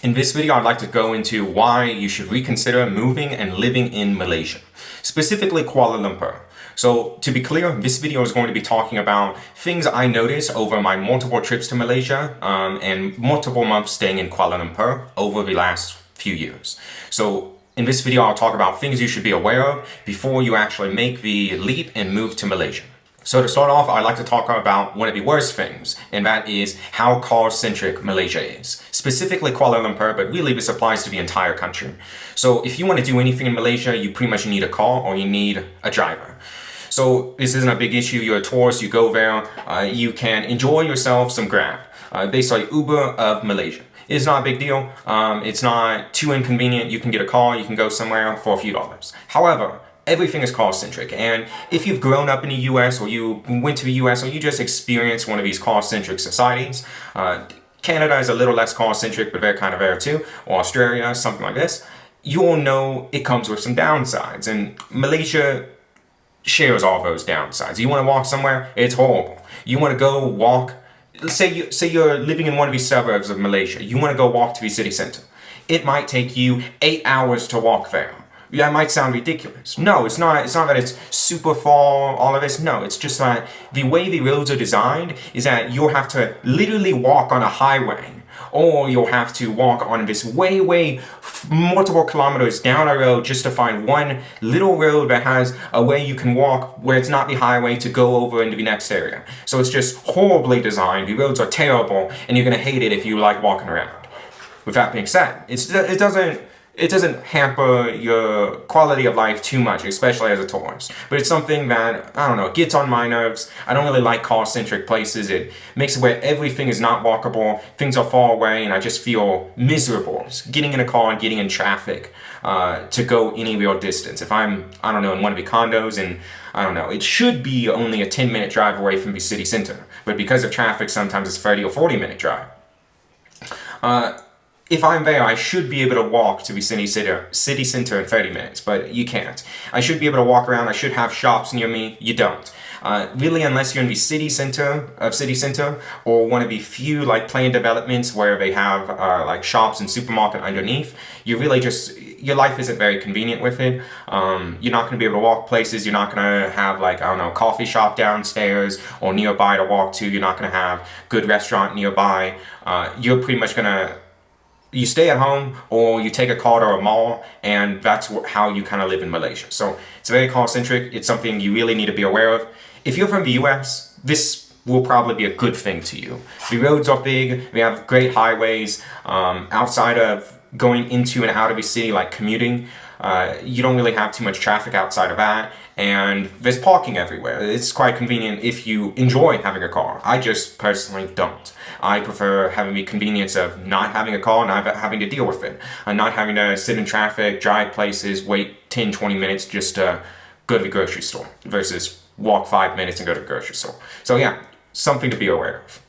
In this video, I'd like to go into why you should reconsider moving and living in Malaysia, specifically Kuala Lumpur. So to be clear, this video is going to be talking about things I noticed over my multiple trips to Malaysia and multiple months staying in Kuala Lumpur over the last few years. So in this video, I'll talk about things you should be aware of before you actually make the leap and move to Malaysia. So to start off, I'd like to talk about one of the worst things, and that is how car-centric Malaysia is. Specifically Kuala Lumpur, but really this applies to the entire country. So if you want to do anything in Malaysia, you pretty much need a car or you need a driver. So this isn't a big issue. You're a tourist, you go there, you can enjoy yourself some Grab. Basically Uber of Malaysia. It's not a big deal. It's not too inconvenient. You can get a car, you can go somewhere for a few dollars. However, everything is car-centric, and if you've grown up in the US or you went to the US or you just experienced one of these car-centric societies, Canada is a little less car-centric, but they're kind of there too, or Australia, something like this, you'll know it comes with some downsides, and Malaysia shares all those downsides. You want to walk somewhere, it's horrible. You want to go walk, say you're living in one of these suburbs of Malaysia, you want to go walk to the city center. It might take you 8 hours to walk there. That might sound ridiculous. No, it's not. It's not that it's super far, all of this. No, it's just that the way the roads are designed is that you'll have to literally walk on a highway, or you'll have to walk on this way multiple kilometers down a road just to find one little road that has a way you can walk where it's not the highway to go over into the next area. So it's just horribly designed. The roads are terrible, and you're gonna hate it if you like walking around. With that being said, it doesn't hamper your quality of life too much, especially as a tourist. But it's something that, I don't know, gets on my nerves. I don't really like car-centric places. It makes it where everything is not walkable, things are far away, and I just feel miserable getting in a car and getting in traffic to go any real distance. If I'm, I don't know, in one of the condos and, I don't know, it should be only a 10-minute drive away from the city center. But because of traffic, sometimes it's 30 or 40-minute drive. If I'm there, I should be able to walk to the city center in 30 minutes, but you can't. I should be able to walk around, I should have shops near me, you don't. Really, unless you're in the city center, or one of the few like planned developments where they have like shops and supermarket underneath, you really just, your life isn't very convenient with it. You're not going to be able to walk places, you're not going to have like, I don't know, coffee shop downstairs or nearby to walk to, you're not going to have good restaurant nearby. You're pretty much going to, you stay at home or you take a car to a mall, and that's how you kind of live in Malaysia. So it's very car-centric. It's something you really need to be aware of. If you're from the US, this will probably be a good thing to you. The roads are big, we have great highways. Outside of going into and out of the city, like commuting, you don't really have too much traffic outside of that, and there's parking everywhere. It's quite convenient if you enjoy having a car. I just personally don't. I prefer having the convenience of not having a car, not having to deal with it, and not having to sit in traffic, drive places, wait 10-20 minutes just to go to the grocery store versus walk 5 minutes and go to the grocery store. So yeah, something to be aware of.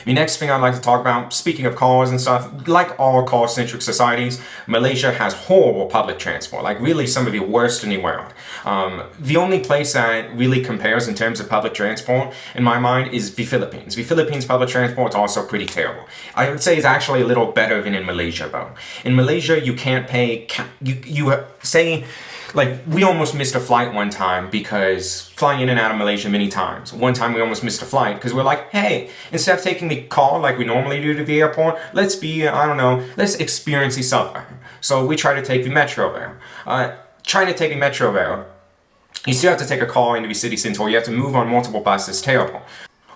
The next thing I'd like to talk about, speaking of cars and stuff, like all car-centric societies, Malaysia has horrible public transport, like really some of the worst in the world. The only place that really compares in terms of public transport, in my mind, is the Philippines. The Philippines public transport is also pretty terrible. I would say it's actually a little better than in Malaysia, though. In Malaysia, you can't pay, say, like, we almost missed a flight one time because flying in and out of Malaysia many times. One time we almost missed a flight because we're like, hey, instead of taking the car like we normally do to the airport, let's experience the subway. So we try to take the metro there. Trying to take the metro there, you still have to take a car into the city center, or you have to move on multiple buses. Terrible.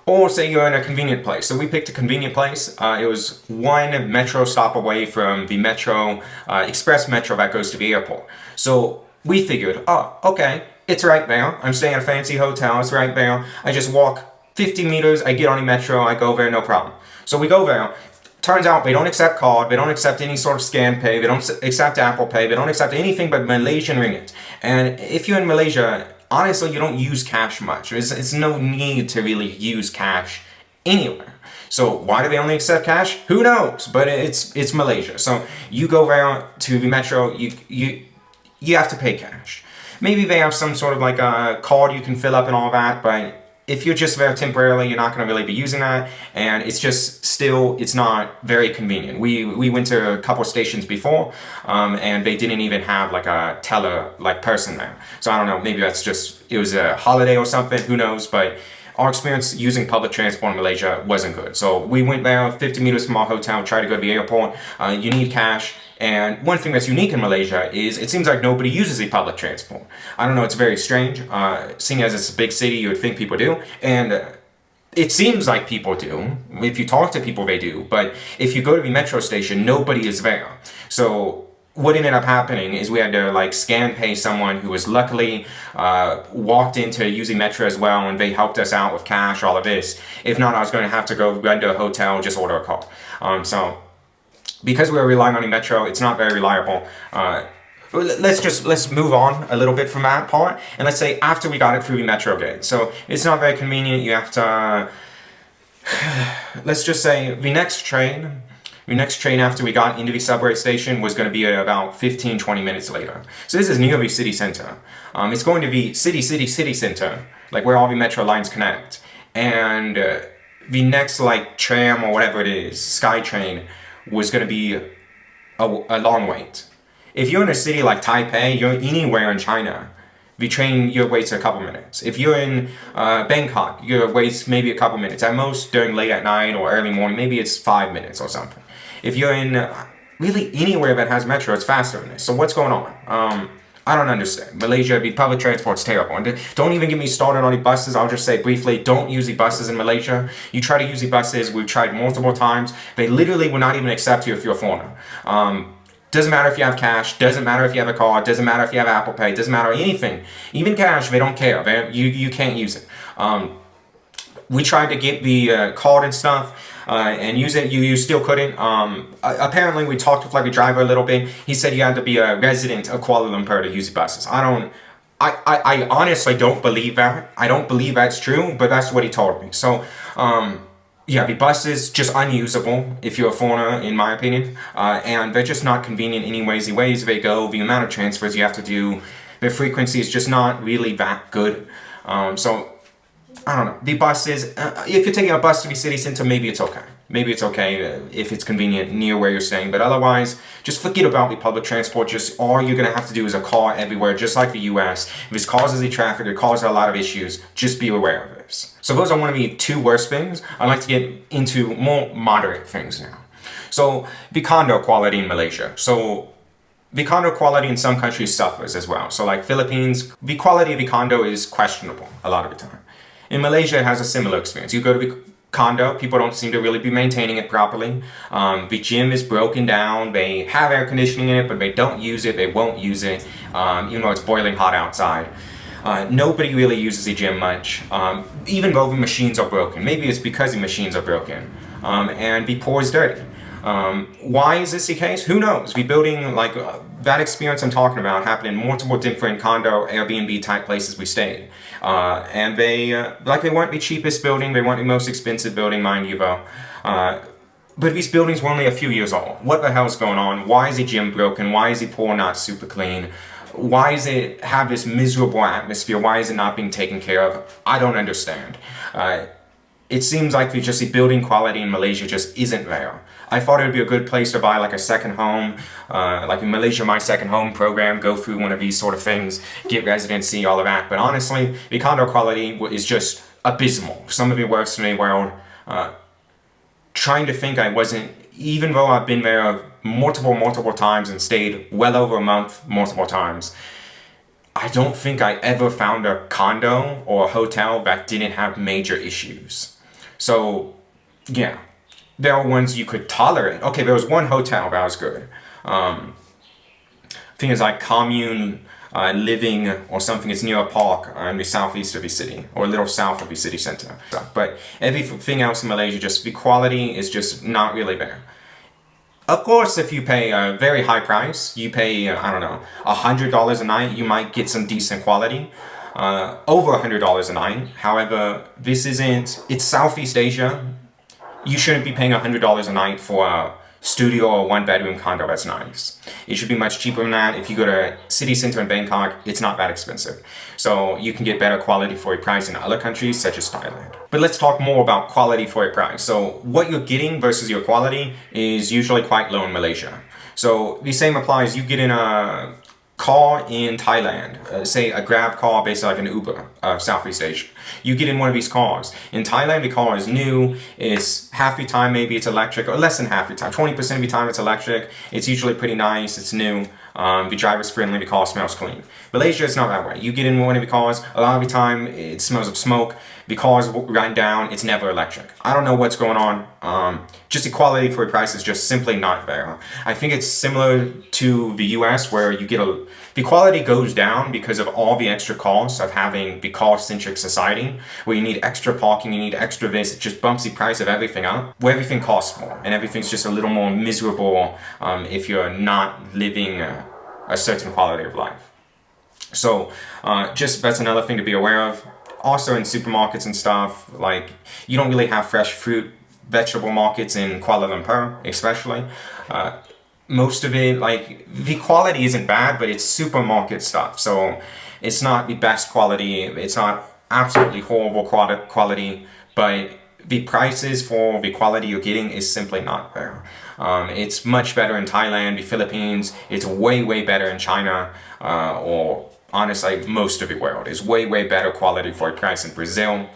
Or say you're in a convenient place. So we picked a convenient place. It was one metro stop away from the metro, express metro that goes to the airport. So we figured, oh, okay, it's right there. I'm staying at a fancy hotel, it's right there. I just walk 50 meters, I get on the metro, I go there, no problem. So we go there. Turns out they don't accept card, they don't accept any sort of scan pay, they don't accept Apple Pay, they don't accept anything but Malaysian ringgit. And if you're in Malaysia, honestly, you don't use cash much. It's no need to really use cash anywhere. So why do they only accept cash? Who knows? But it's Malaysia. So you go there to the metro, you have to pay cash. Maybe they have some sort of like a card you can fill up and all that, but if you're just there temporarily, you're not going to really be using that, and it's just still, it's not very convenient. We went to a couple stations before, and they didn't even have like a teller like person there. So I don't know, maybe that's just, it was a holiday or something, who knows, but our experience using public transport in Malaysia wasn't good. So we went there 50 meters from our hotel, tried to go to the airport. You need cash. And one thing that's unique in Malaysia is it seems like nobody uses the public transport. I don't know, it's very strange. Seeing as it's a big city, you would think people do. And it seems like people do. If you talk to people, they do. But if you go to the metro station, nobody is there. So what ended up happening is we had to like scan pay someone who was luckily walked into using Metro as well, and they helped us out with cash, all of this. If not, I was going to have to go run to a hotel, just order a car. So because we were relying on the Metro, it's not very reliable. Let's move on a little bit from that part, and let's say after we got it through the Metro gate. So it's not very convenient. You have to let's just say the next train after we got into the subway station was going to be about 15-20 minutes later. So this is near the city center. It's going to be city center, like where all the metro lines connect. And the next like tram or whatever it is, SkyTrain, was going to be a long wait. If you're in a city like Taipei, you're anywhere in China, the train, your wait's a couple minutes. If you're in Bangkok, your wait's maybe a couple minutes. At most, during late at night or early morning, maybe it's 5 minutes or something. If you're in really anywhere that has metro, it's faster than this. So what's going on? I don't understand. Malaysia, the public transport's terrible. And don't even get me started on the buses. I'll just say briefly, don't use the buses in Malaysia. You try to use the buses, we've tried multiple times. They literally will not even accept you if you're a foreigner. Doesn't matter if you have cash, doesn't matter if you have a card, doesn't matter if you have Apple Pay, doesn't matter anything. Even cash, they don't care. You can't use it. We tried to get the card and stuff and use it. You still couldn't. Apparently, we talked with like a driver a little bit. He said you had to be a resident of Kuala Lumpur to use the buses. I honestly don't believe that. I don't believe that's true, but that's what he told me. So, yeah, the bus is just unusable if you're a foreigner, in my opinion. And they're just not convenient anyways. The ways they go, the amount of transfers you have to do, their frequency is just not really that good. So, I don't know. The buses, if you're taking a bus to the city center, maybe it's okay. Maybe it's okay if it's convenient near where you're staying. But otherwise, just forget about the public transport. Just all you're going to have to do is a car everywhere, just like the US. If this causes the traffic, it causes a lot of issues. Just be aware of this. So those are one of the two worst things. I'd like to get into more moderate things now. So the condo quality in Malaysia. So the condo quality in some countries suffers as well. So like Philippines, the quality of the condo is questionable a lot of the time. In Malaysia, it has a similar experience. You go to the condo, people don't seem to really be maintaining it properly. The gym is broken down. They have air conditioning in it, but they don't use it. They won't use it, even though it's boiling hot outside. Nobody really uses the gym much, even though the machines are broken. Maybe it's because the machines are broken, and the pool is dirty. Why is this the case? Who knows? The building, like that experience I'm talking about, happened in multiple different condo, Airbnb type places we stayed. And they weren't the cheapest building, they weren't the most expensive building, mind you, though. But these buildings were only a few years old. What the hell's going on? Why is the gym broken? Why is the pool not super clean? Why does it have this miserable atmosphere? Why is it not being taken care of? I don't understand. It seems like the building quality in Malaysia just isn't there. I thought it would be a good place to buy like a second home, like in Malaysia My Second Home program, go through one of these sort of things, get residency, all of that. But honestly, the condo quality is just abysmal. Some of the worst in the world. Trying to think I wasn't, even though I've been there multiple times and stayed well over a month multiple times, I don't think I ever found a condo or a hotel that didn't have major issues. So, yeah. There are ones you could tolerate. Okay, there was one hotel that was good. I think it's like commune living or something. It's near a park in the southeast of the city, or a little south of the city center. But everything else in Malaysia, just the quality is just not really there. Of course, if you pay a very high price, you pay, I don't know, $100 a night, you might get some decent quality. Over $100 a night. However, it's Southeast Asia. You shouldn't be paying $100 a night for a studio or one-bedroom condo that's nice. It should be much cheaper than that. If you go to city center in Bangkok, it's not that expensive. So you can get better quality for a price in other countries, such as Thailand. But let's talk more about quality for a price. So what you're getting versus your quality is usually quite low in Malaysia. So the same applies. You get in a car in Thailand, say a Grab car, basically like an Uber of Southeast Asia. You get in one of these cars. In Thailand, the car is new. It's half the time maybe it's electric, or less than half the time. 20% of the time it's electric. It's usually pretty nice. It's new. The driver's friendly. The car smells clean. Malaysia is not that way. You get in one of the cars. A lot of the time it smells of smoke. The car's run down. It's never electric. I don't know what's going on. Just the quality for the price is just simply not there. I think it's similar to the US, where you get the quality goes down because of all the extra costs of having the car-centric society, where you need extra parking, you need extra this. It just bumps the price of everything up, where everything costs more, and everything's just a little more miserable if you're not living a certain quality of life. So just that's another thing to be aware of. Also in supermarkets and stuff, like you don't really have fresh fruit, vegetable markets in Kuala Lumpur, especially. Most of it, like the quality isn't bad, but it's supermarket stuff. So it's not the best quality. It's not absolutely horrible quality, but the prices for the quality you're getting is simply not there. It's much better in Thailand, the Philippines. It's way, way better in China, or honestly, most of the world is way, way better quality for a price in Brazil,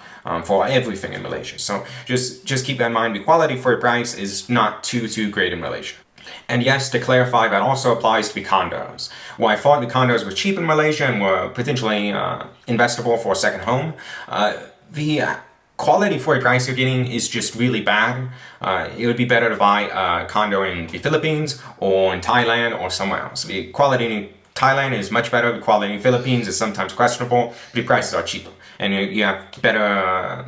for everything in Malaysia. So just keep that in mind. The quality for a price is not too great in Malaysia. And yes, to clarify, that also applies to the condos. While I thought the condos were cheap in Malaysia and were potentially investable for a second home, the quality for a price you're getting is just really bad. It would be better to buy a condo in the Philippines or in Thailand or somewhere else. The quality in Thailand is much better. The quality in the Philippines is sometimes questionable, but the prices are cheaper. And you have better,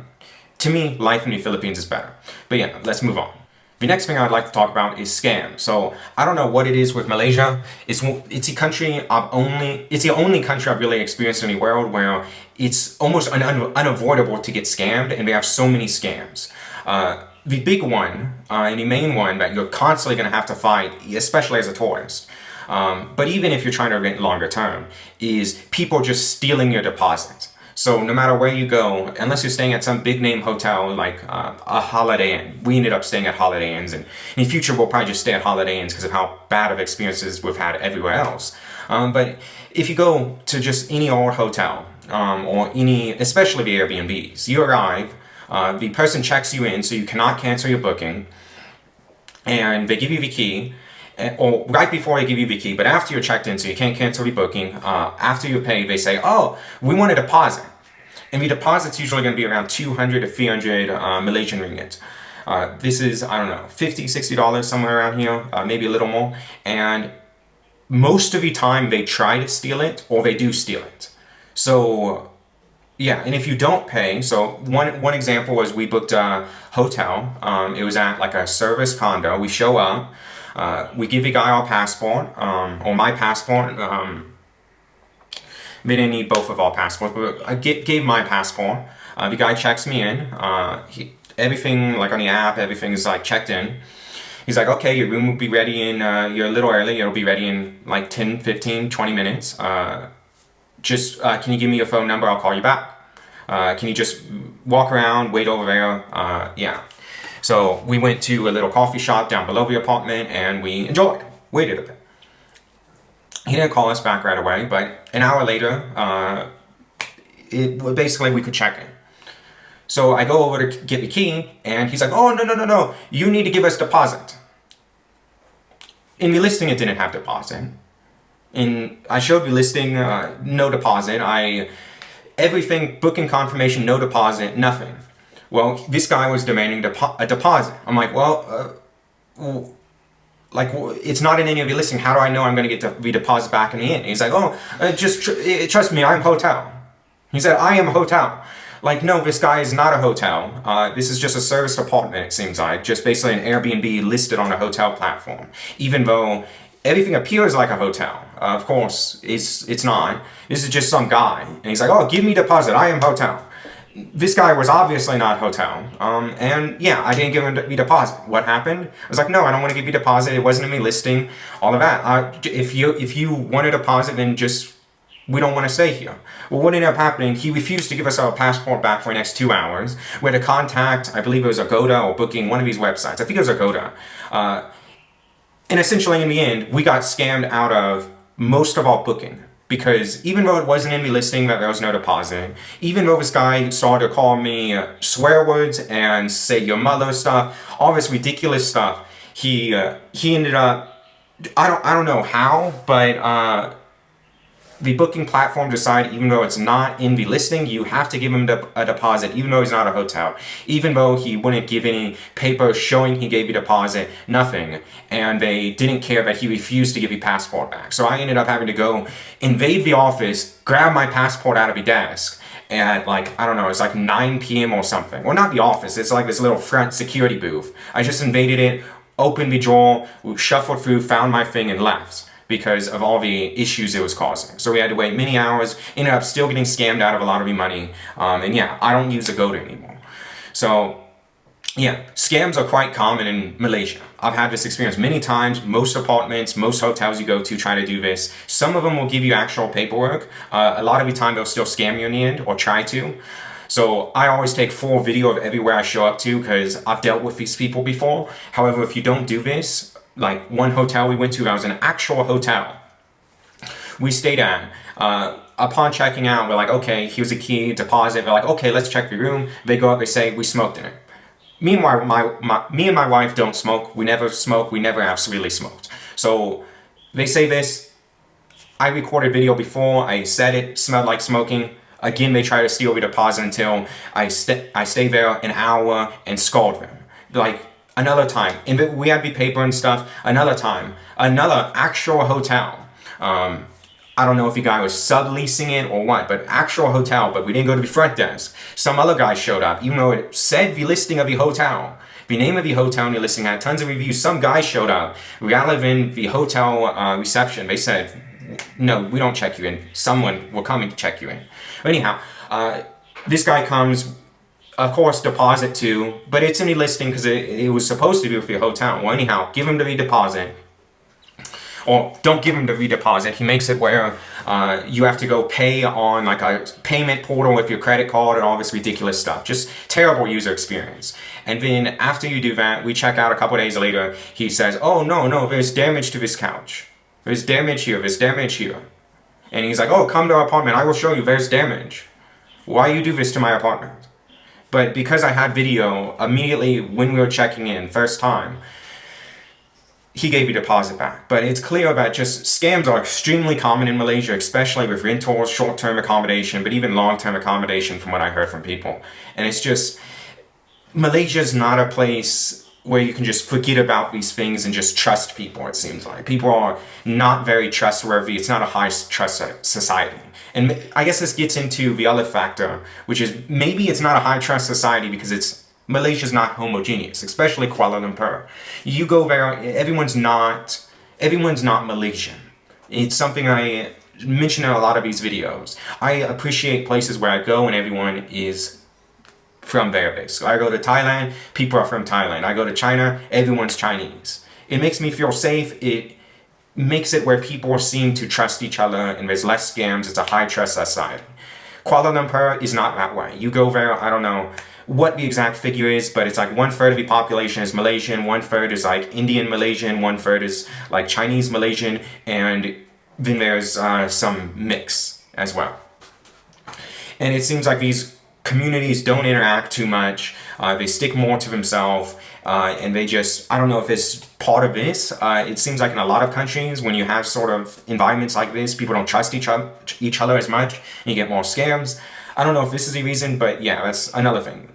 to me, life in the Philippines is better. But yeah, let's move on. The next thing I'd like to talk about is scams. So I don't know what it is with Malaysia. It's the only country I've really experienced in the world where it's almost unavoidable to get scammed, and they have so many scams. The big one and the main one that you're constantly going to have to fight, especially as a tourist, but even if you're trying to rent longer term, is people just stealing your deposit. So no matter where you go, unless you're staying at some big name hotel like a Holiday Inn. We ended up staying at Holiday Inns, and in the future we'll probably just stay at Holiday Inns because of how bad of experiences we've had everywhere else. But if you go to just any old hotel, or especially the Airbnbs, you arrive, the person checks you in so you cannot cancel your booking, and they give you the key. Or right before they give you the key, but after you're checked in, so you can't cancel the booking, after you pay, they say, oh, we want a deposit. And the deposit's usually going to be around 200 to 300 Malaysian ringgit. This is, I don't know, $50, $60, somewhere around here, maybe a little more. And most of the time they try to steal it, or they do steal it. So yeah, and if you don't pay, so one example was we booked a hotel. It was at like a service condo. We show up. We give the guy our passport, or my passport. They didn't need both of our passports, but I gave my passport. The guy checks me in. Everything, like on the app, everything's like checked in. He's like, okay, your room will be ready you're a little early. It'll be ready in like 10, 15, 20 minutes. Can you give me your phone number? I'll call you back. Can you just walk around, wait over there? Yeah. So we went to a little coffee shop down below the apartment and we waited a bit. He didn't call us back right away, but an hour later, basically we could check in. So I go over to get the key and he's like, oh, no, you need to give us deposit. In the listing, it didn't have deposit. I showed the listing, no deposit. Everything, booking confirmation, no deposit, nothing. Well, this guy was demanding a deposit. I'm like, it's not in any of your listing. How do I know I'm going to get the deposit back in the end? He's like, trust me, I'm hotel. He said, I am hotel. Like, no, this guy is not a hotel. This is just a service apartment, it seems like. Just basically an Airbnb listed on a hotel platform. Even though everything appears like a hotel. Of course, it's not. This is just some guy. And he's like, oh, give me deposit. I am hotel. this guy was obviously not hotel. And yeah, I didn't give him the deposit. What happened? I was like, no, I don't want to give you deposit. It wasn't in me listing. All of that. If you want a deposit, then just we don't want to stay here. Well, what ended up happening? He refused to give us our passport back for the next 2 hours. We had to contact, I believe it was Agoda or Booking, one of these websites. I think it was Agoda. And essentially, in the end, we got scammed out of most of our booking. Because even though it wasn't in the listing that there was no deposit, even though this guy started to call me swear words and say your mother stuff, all this ridiculous stuff, he ended up, I don't know how, but the booking platform decided even though it's not in the listing, you have to give him a deposit, even though he's not a hotel. Even though he wouldn't give any paper showing he gave you deposit, nothing. And they didn't care that he refused to give you passport back. So I ended up having to go invade the office, grab my passport out of the desk at like, I don't know, it's like 9 p.m. or something. Well, not the office, it's like this little front security booth. I just invaded it, opened the drawer, shuffled through, found my thing and left, because of all the issues it was causing. So we had to wait many hours, ended up still getting scammed out of a lot of the money. And yeah, I don't use Agoda anymore. So yeah, scams are quite common in Malaysia. I've had this experience many times. Most apartments, most hotels you go to try to do this. Some of them will give you actual paperwork. A lot of the time they'll still scam you in the end, or try to. So I always take full video of everywhere I show up to because I've dealt with these people before. However, if you don't do this, like one hotel we went to, that was an actual hotel we stayed at. Upon checking out, we're like, okay, here's a key, deposit. They're like, okay, let's check the room. They go up, they say, we smoked in it. Meanwhile, me and my wife don't smoke. We never smoke. We never absolutely smoked. So they say this. I recorded video before. I said it smelled like smoking. Again, they try to steal the deposit until I stay there an hour and scold them. Like, another time, and we had the paper and stuff. Another time, another actual hotel. I don't know if the guy was subleasing it or what, but actual hotel, but we didn't go to the front desk. Some other guy showed up, even though it said the listing of the hotel. The name of the hotel and the listing had tons of reviews. Some guy showed up. Rather than the hotel reception, they said, no, we don't check you in. Someone will come and check you in. Anyhow, this guy comes, of course, deposit too, but it's in the listing because it was supposed to be with your hotel. Well, anyhow, give him the redeposit. Or don't give him the redeposit. He makes it where you have to go pay on like a payment portal with your credit card and all this ridiculous stuff. Just terrible user experience. And then after you do that, we check out a couple days later. He says, oh, no, there's damage to this couch. There's damage here, there's damage here. And he's like, oh, come to our apartment. I will show you there's damage. Why you do this to my apartment? But because I had video, immediately when we were checking in, first time, he gave you deposit back. But it's clear that just scams are extremely common in Malaysia, especially with rentals, short-term accommodation, but even long-term accommodation from what I heard from people. And it's just, Malaysia's not a place where you can just forget about these things and just trust people, it seems like. People are not very trustworthy. It's not a high-trust society. And I guess this gets into the other factor, which is maybe it's not a high-trust society because Malaysia's not homogeneous, especially Kuala Lumpur. You go there, everyone's not Malaysian. It's something I mention in a lot of these videos. I appreciate places where I go and everyone is from there, basically. I go to Thailand, people are from Thailand. I go to China, everyone's Chinese. It makes me feel safe. It makes it where people seem to trust each other and there's less scams. It's a high trust society. Kuala Lumpur is not that way. You go there, I don't know what the exact figure is, but it's like 1/3 of the population is Malaysian, 1/3 is like Indian Malaysian, 1/3 is like Chinese Malaysian, and then there's some mix as well. And it seems like these communities don't interact too much. They stick more to themselves, and they just, I don't know if it's part of this. It seems like in a lot of countries, when you have sort of environments like this, people don't trust each other as much, and you get more scams. I don't know if this is the reason, but yeah, that's another thing.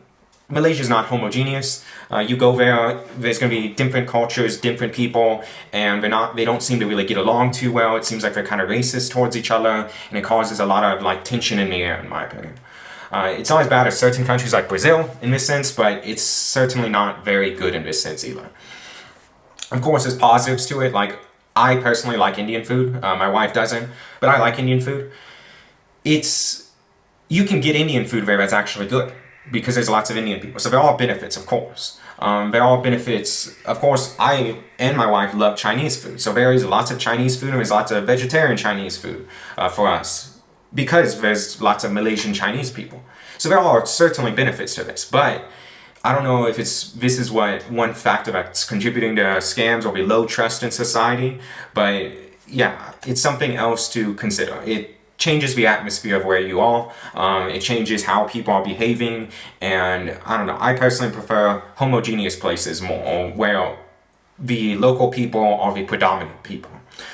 Malaysia's not homogeneous. You go there, there's going to be different cultures, different people, and they don't seem to really get along too well. It seems like they're kind of racist towards each other, and it causes a lot of like tension in the air, in my opinion. It's not as bad as certain countries like Brazil in this sense, but it's certainly not very good in this sense either. Of course, there's positives to it. Like, I personally like Indian food. My wife doesn't, but I like Indian food. It's you can get Indian food there that's actually good because there's lots of Indian people. So there are benefits, of course. There are benefits. Of course, I and my wife love Chinese food. So there is lots of Chinese food and there's lots of vegetarian Chinese food for us because there's lots of Malaysian Chinese people. So there are certainly benefits to this, but I don't know if this is what one factor that's contributing to scams or the low trust in society, but yeah, it's something else to consider. It changes the atmosphere of where you are. It changes how people are behaving, and I don't know. I personally prefer homogeneous places more, where the local people are the predominant people.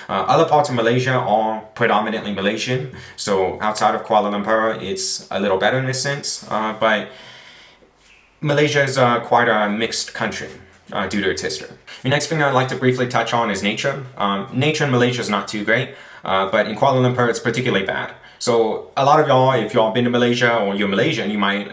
Other parts of Malaysia are predominantly Malaysian, so outside of Kuala Lumpur, it's a little better in this sense, but Malaysia is quite a mixed country due to its history. The next thing I'd like to briefly touch on is nature. Nature in Malaysia is not too great, but in Kuala Lumpur it's particularly bad. So a lot of y'all, if y'all been to Malaysia or you're Malaysian, you might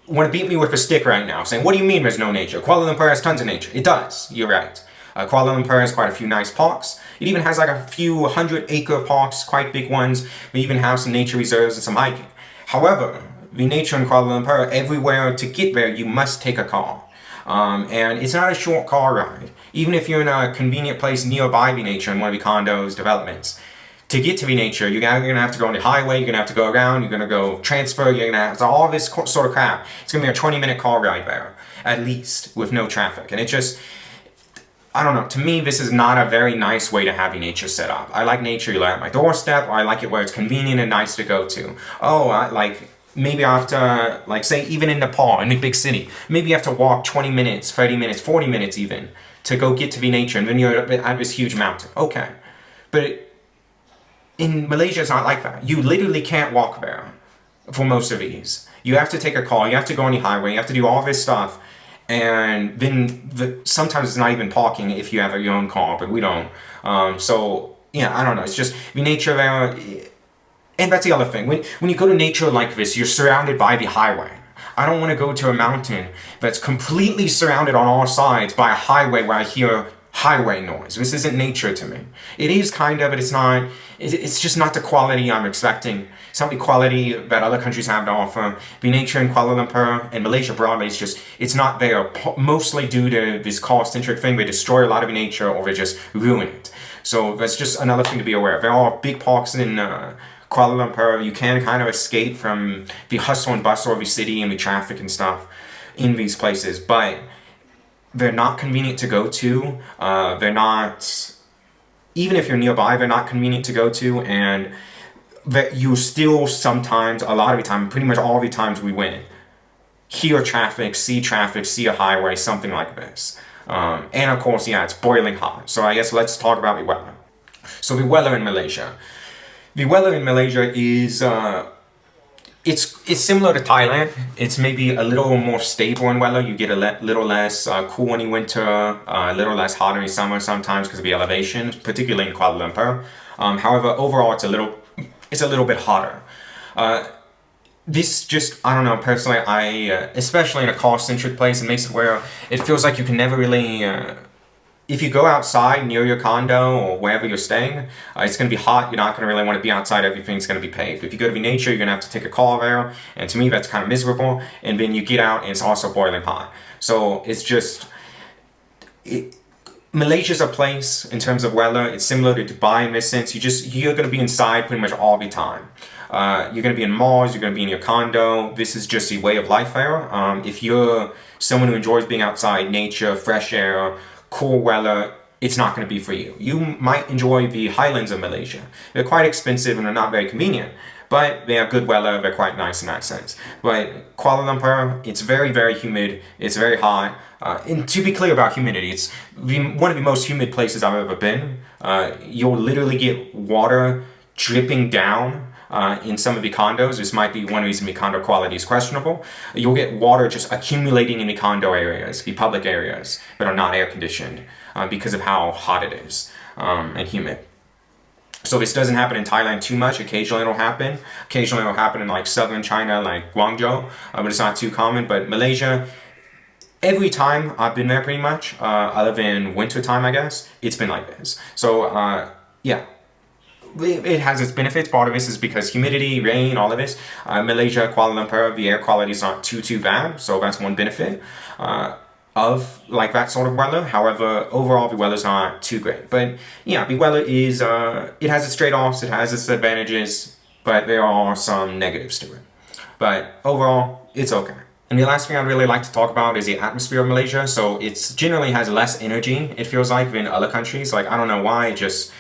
want to beat me with a stick right now, saying, what do you mean there's no nature? Kuala Lumpur has tons of nature. It does, you're right. Kuala Lumpur has quite a few nice parks. It even has like a few 100-acre parks, quite big ones. We even have some nature reserves and some hiking. However, the nature in Kuala Lumpur, everywhere to get there, you must take a car. And it's not a short car ride. Even if you're in a convenient place nearby the nature in one of the condos, developments, to get to the nature, you're gonna have to go on the highway, you're gonna have to go around, you're gonna go transfer, you're gonna have to all this sort of crap. It's gonna be a 20-minute car ride there, at least, with no traffic. And it just, I don't know, to me this is not a very nice way to have your nature set up. I like nature at my doorstep, or I like it where it's convenient and nice to go to. Maybe I have to, like, say, even in Nepal, in a big city, maybe you have to walk 20 minutes, 30 minutes, 40 minutes even, to go get to the nature, and then you're at this huge mountain. Okay. But in Malaysia, it's not like that. You literally can't walk there for most of these. You have to take a car, you have to go on the highway, you have to do all this stuff, and then sometimes it's not even parking if you have your own car, but we don't. So, yeah, I don't know. It's just the nature there. And that's the other thing. When you go to nature like this, you're surrounded by the highway. I don't want to go to a mountain that's completely surrounded on all sides by a highway where I hear highway noise. This isn't nature to me. It is kind of, but it's not. It's just not the quality I'm expecting. It's not the quality that other countries have to offer. The nature in Kuala Lumpur and Malaysia broadly is just, it's not there. Mostly due to this car-centric thing. They destroy a lot of nature or they just ruin it. So that's just another thing to be aware of. There are big parks in Kuala Lumpur. You can kind of escape from the hustle and bustle of the city and the traffic and stuff in these places, but they're not convenient to go to. They're not, even if you're nearby, they're not convenient to go to, and that you still sometimes, a lot of the time, pretty much all the times we win, hear traffic, see a highway, something like this. And of course, yeah, it's boiling hot. So I guess let's talk about the weather. So the weather in Malaysia. The weather in Malaysia is, it's similar to Thailand. It's maybe a little more stable in weather. You get a little less cool in the winter, a little less hot in the summer sometimes because of the elevation, particularly in Kuala Lumpur. However, overall, it's a little bit hotter. This just, I don't know, personally, especially in a car-centric place, it makes it where it feels like you can never really, if you go outside near your condo or wherever you're staying, it's going to be hot. You're not going to really want to be outside. Everything's going to be paved. If you go to the nature, you're going to have to take a car there. And to me, that's kind of miserable. And then you get out and it's also boiling hot. So it's just, Malaysia's a place in terms of weather. It's similar to Dubai in this sense. You're going to be inside pretty much all the time. You're going to be in malls, you're going to be in your condo. This is just a way of life there. If you're someone who enjoys being outside, nature, fresh air, cool weather, it's not going to be for you. You might enjoy the highlands of Malaysia. They're quite expensive and they're not very convenient, but they have good weather, they're quite nice in that sense. But Kuala Lumpur, it's very, very humid, it's very hot. And to be clear about humidity, it's one of the most humid places I've ever been. You'll literally get water dripping down in some of the condos. This might be one reason the condo quality is questionable. You'll get water just accumulating in the condo areas, the public areas that are not air conditioned because of how hot it is and humid. So this doesn't happen in Thailand too much. Occasionally it'll happen. Occasionally it'll happen in like southern China, like Guangzhou, but it's not too common. But Malaysia, every time I've been there pretty much, other than winter time, I guess, it's been like this. So yeah. it has its benefits. Part of this is because humidity, rain, all of this. Malaysia, Kuala Lumpur, the air quality is not too bad, so that's one benefit of like that sort of weather. However, overall the weather's not too great. But yeah, the weather is it has its trade-offs, it has its advantages, but there are some negatives to it. But overall, it's okay. And the last thing I'd really like to talk about is the atmosphere of Malaysia. So it generally has less energy, it feels like, than other countries. Like, I don't know why, it just,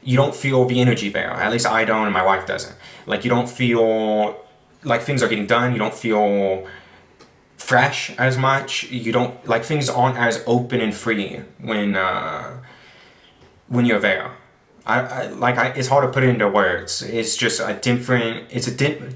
you don't feel the energy there. At least I don't, and my wife doesn't. Like, you don't feel like things are getting done. You don't feel fresh as much. You don't, like, things aren't as open and free when you're there. It's hard to put it into words. It's just a different,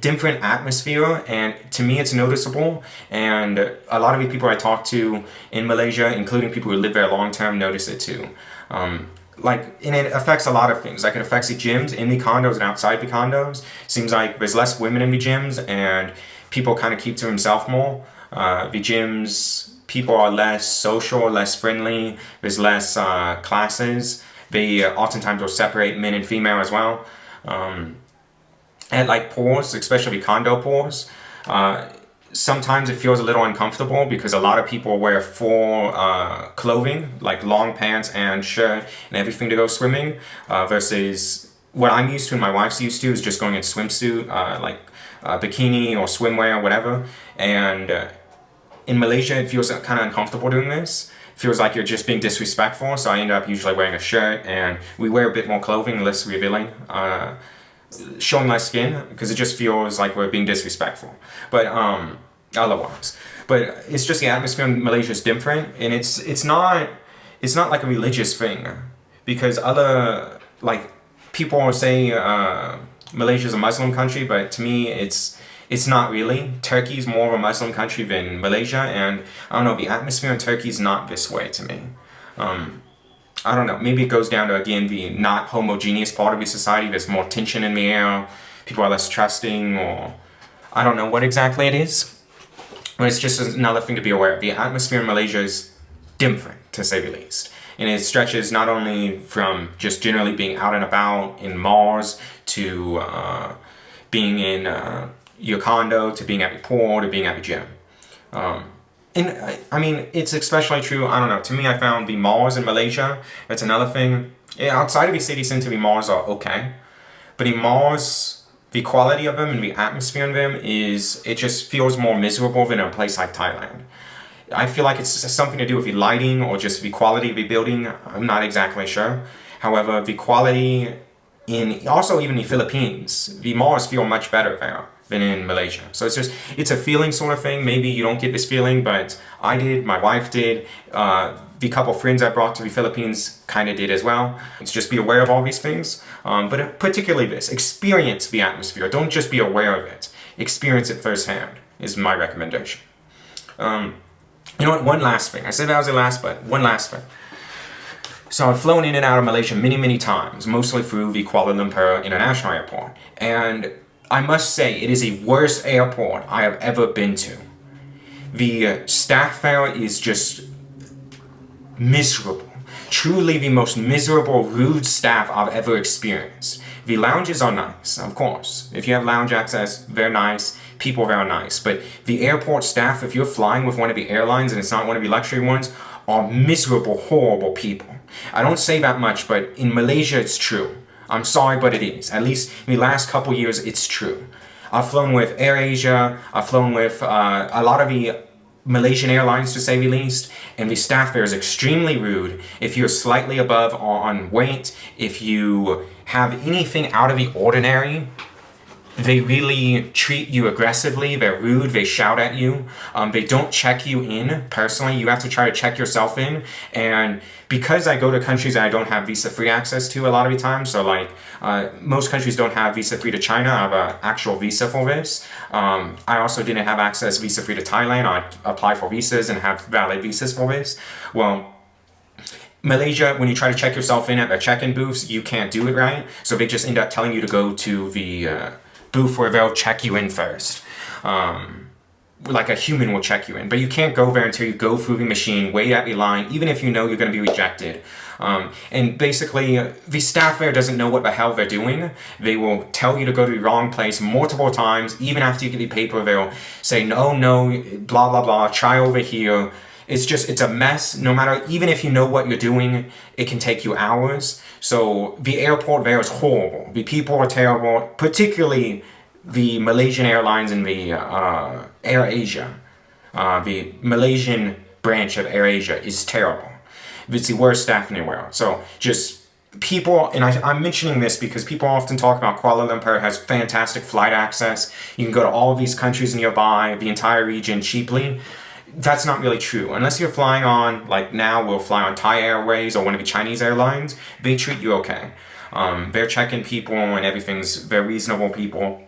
different atmosphere, and to me it's noticeable. And a lot of the people I talk to in Malaysia, including people who live there long term, notice it too. And it affects a lot of things. Like, it affects the gyms in the condos and outside the condos. Seems like there's less women in the gyms, and people kind of keep to themselves more. The gyms, people are less social, less friendly. There's less classes. They oftentimes will separate men and female as well. At like pools, especially condo pools, sometimes it feels a little uncomfortable because a lot of people wear full clothing, like long pants and shirt and everything to go swimming, versus what I'm used to and my wife's used to is just going in swimsuit, bikini or swimwear or whatever. And in Malaysia, it feels kind of uncomfortable doing this. Feels like you're just being disrespectful, so I end up usually wearing a shirt, and we wear a bit more clothing, less revealing, showing less skin, because it just feels like we're being disrespectful. But otherwise, but it's just the atmosphere in Malaysia is different, and it's not like a religious thing, because other like people say Malaysia is a Muslim country, but to me it's not really. Turkey is more of a Muslim country than Malaysia, and I don't know, the atmosphere in Turkey is not this way to me. I don't know, maybe it goes down to, again, the not homogeneous part of the society. There's more tension in the air, people are less trusting, or I don't know what exactly it is. But it's just another thing to be aware of. The atmosphere in Malaysia is different, to say the least. And it stretches not only from just generally being out and about in malls to being in your condo, to being at the pool, to being at the gym. And I mean, it's especially true, I don't know, to me I found the malls in Malaysia, that's another thing. Yeah, outside of the city center, the malls are okay. But the malls, the quality of them and the atmosphere in them it just feels more miserable than a place like Thailand. I feel like it's something to do with the lighting or just the quality of the building, I'm not exactly sure. However, the quality also even the Philippines, the malls feel much better there than in Malaysia. So it's a feeling sort of thing. Maybe you don't get this feeling, but I did, my wife did, the couple friends I brought to the Philippines kind of did as well. It's just be aware of all these things, but particularly this, experience the atmosphere. Don't just be aware of it. Experience it firsthand is my recommendation. You know what, one last thing. I said that was the last, but one last thing. So I've flown in and out of Malaysia many times, mostly through the Kuala Lumpur International Airport. And I must say, it is the worst airport I have ever been to. The staff there is just miserable. Truly the most miserable, rude staff I've ever experienced. The lounges are nice, of course. If you have lounge access, they're nice. People there are nice. But the airport staff, if you're flying with one of the airlines and it's not one of the luxury ones, are miserable, horrible people. I don't say that much, but in Malaysia it's true. I'm sorry, but it is. At least in the last couple years, it's true. I've flown with AirAsia, I've flown with a lot of the Malaysian Airlines, to say the least, and the staff there is extremely rude. If you're slightly above on weight, if you have anything out of the ordinary, they really treat you aggressively, they're rude, they shout at you, they don't check you in personally, you have to try to check yourself in. And because I go to countries that I don't have visa-free access to a lot of the time, so like most countries don't have visa-free to China, I have an actual visa for this. I also didn't have access visa-free to Thailand, I apply for visas and have valid visas for this. Well, Malaysia, when you try to check yourself in at the check-in booths, you can't do it right, so they just end up telling you to go to the booth where they'll check you in first. like a human will check you in. But you can't go there until you go through the machine, wait at the line, even if you know you're going to be rejected. And basically, the staff there doesn't know what the hell they're doing. They will tell you to go to the wrong place multiple times. Even after you get the paper, they'll say, no, blah, blah, blah, try over here. It's a mess. No matter, even if you know what you're doing, it can take you hours. So the airport there is horrible. The people are terrible, particularly the Malaysian Airlines and the AirAsia. The Malaysian branch of AirAsia is terrible. It's the worst staff in the world. So just people, and I'm mentioning this because people often talk about Kuala Lumpur has fantastic flight access. You can go to all these countries nearby, the entire region cheaply. That's not really true. Unless you're flying on, like now we'll fly on Thai Airways or one of the Chinese airlines, they treat you okay. They're checking people and they're reasonable people.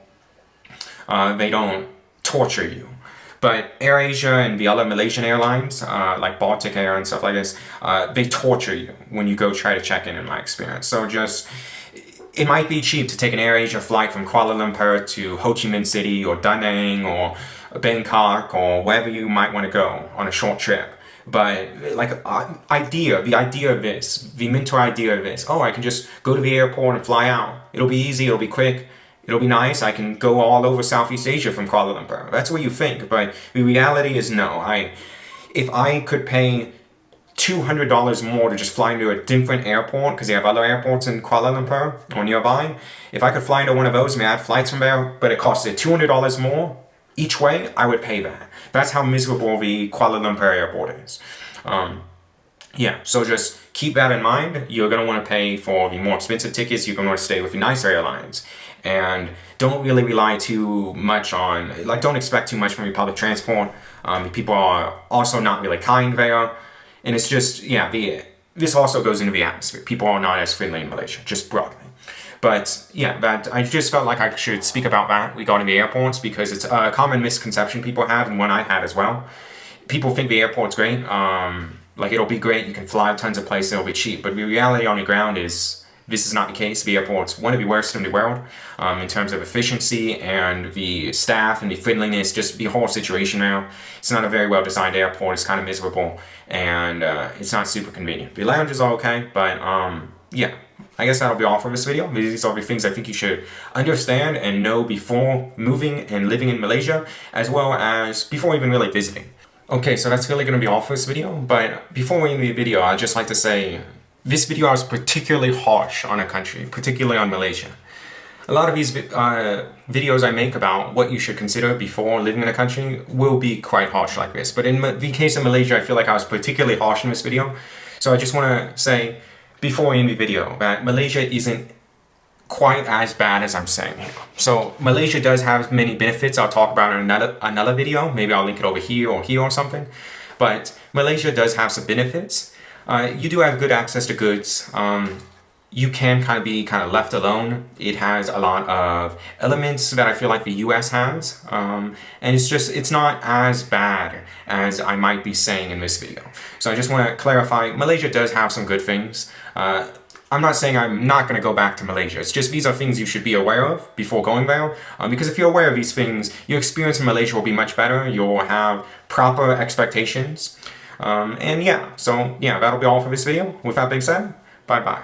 They don't torture you. But AirAsia and the other Malaysian airlines, like Baltic Air and stuff like this, they torture you when you go try to check in my experience. So it might be cheap to take an AirAsia flight from Kuala Lumpur to Ho Chi Minh City or Da Nang or Bangkok or wherever you might want to go on a short trip. But like the idea of this, the mental idea of this, I can just go to the airport and fly out. It'll be easy, it'll be quick. It'll be nice, I can go all over Southeast Asia from Kuala Lumpur. That's what you think, but the reality is no. If I could pay $200 more to just fly into a different airport, because they have other airports in Kuala Lumpur or nearby, if I could fly into one of those and I had flights from there, but it costed $200 more each way, I would pay that. That's how miserable the Kuala Lumpur airport is. So just keep that in mind. You're going to want to pay for the more expensive tickets. You're going to want to stay with the nicer airlines. And don't really rely too much on, don't expect too much from your public transport. People are also not really kind there. And it's just, this also goes into the atmosphere. People are not as friendly in Malaysia, just broadly. But I just felt like I should speak about that regarding the airports because it's a common misconception people have and one I had as well. People think the airport's great. It'll be great, you can fly tons of places, it'll be cheap. But the reality on the ground is, this is not the case. The airport's one of the worst in the world in terms of efficiency and the staff and the friendliness, just the whole situation now. It's not a very well designed airport, it's kind of miserable, and it's not super convenient. The lounges are okay, but I guess that'll be all for this video. These are the things I think you should understand and know before moving and living in Malaysia, as well as before even really visiting. Okay, so that's really going to be all for this video, but before we end the video, I'd just like to say, this video is particularly harsh on a country, particularly on Malaysia. A lot of these videos I make about what you should consider before living in a country will be quite harsh like this. But in the case of Malaysia, I feel like I was particularly harsh in this video. So I just want to say, before we end the video, that Malaysia isn't quite as bad as I'm saying here. So Malaysia does have many benefits I'll talk about in another video. Maybe I'll link it over here or something. But Malaysia does have some benefits. You do have good access to goods. You can be left alone. It has a lot of elements that I feel like the US has. And it's not as bad as I might be saying in this video. So I just want to clarify, Malaysia does have some good things. I'm not saying I'm not going to go back to Malaysia. It's just these are things you should be aware of before going there. Because if you're aware of these things, your experience in Malaysia will be much better. You'll have proper expectations. So that'll be all for this video. With that being said, bye-bye.